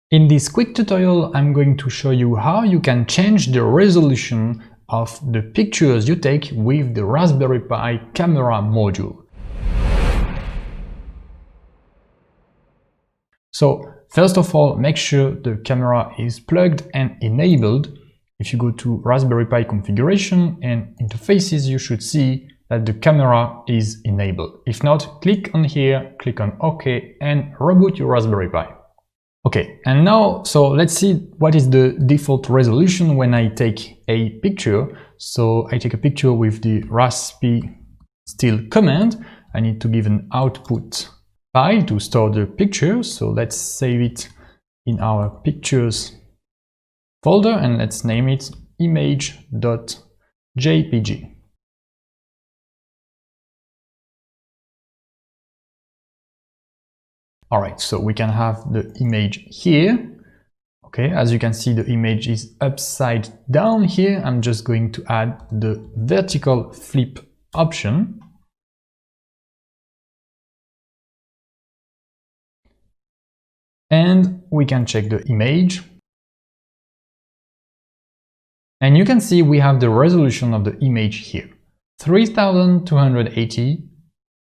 In this quick tutorial, I'm going to show you how you can change the resolution of the pictures you take with the Raspberry Pi camera module. So, first of all, make sure the camera is plugged and enabled. If you go to Raspberry Pi configuration and interfaces, you should see that the camera is enabled. If not, click on here, click on OK and reboot your Raspberry Pi. Okay, and now, so let's see what is the default resolution when I take a picture. So I take a picture with the raspistill command. I need to give an output file to store the picture. So let's save it in our pictures folder and let's name it image.jpg. Alright, so we can have the image here. Okay, as you can see, the image is upside down here. I'm just going to add the vertical flip option. And we can check the image. And you can see we have the resolution of the image here. 3280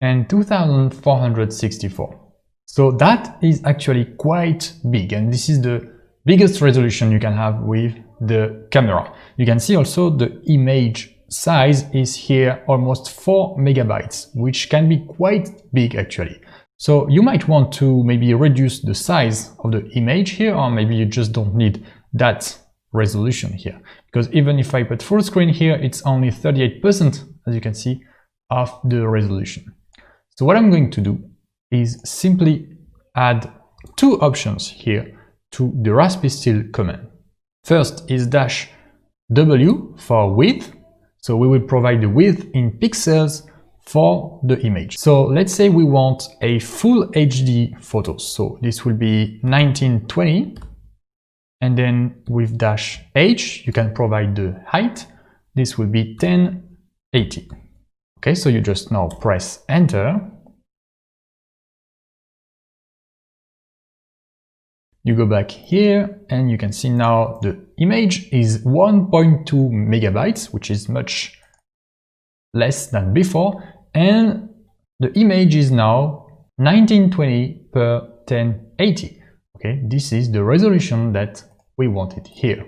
and 2464. So that is actually quite big, and this is the biggest resolution you can have with the camera. You can see also the image size is here almost 4 megabytes, which can be quite big actually. So you might want to maybe reduce the size of the image here, or maybe you just don't need that resolution here. Because even if I put full screen here, it's only 38%, as you can see, of the resolution. So what I'm going to do is simply add two options here to the raspistill command. First is -w for width, so we will provide the width in pixels for the image. So let's say we want a full HD photo, so this will be 1920, and then with -h you can provide the height, this will be 1080. Okay, so you just now press enter. You go back here and you can see now the image is 1.2 megabytes, which is much less than before, and the image is now 1920 per 1080. Okay, this is the resolution that we wanted here.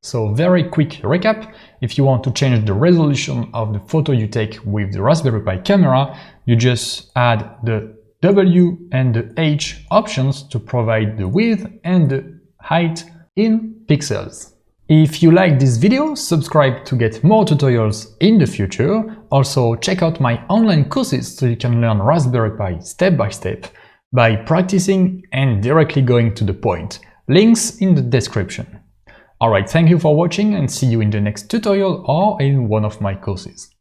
So very quick recap, if you want to change the resolution of the photo you take with the Raspberry Pi camera, you just add the W and the H options to provide the width and the height in pixels. If you like this video, subscribe to get more tutorials in the future. Also check out my online courses so you can learn Raspberry Pi step by step by practicing and directly going to the point. Links in the description. Alright, thank you for watching and see you in the next tutorial or in one of my courses.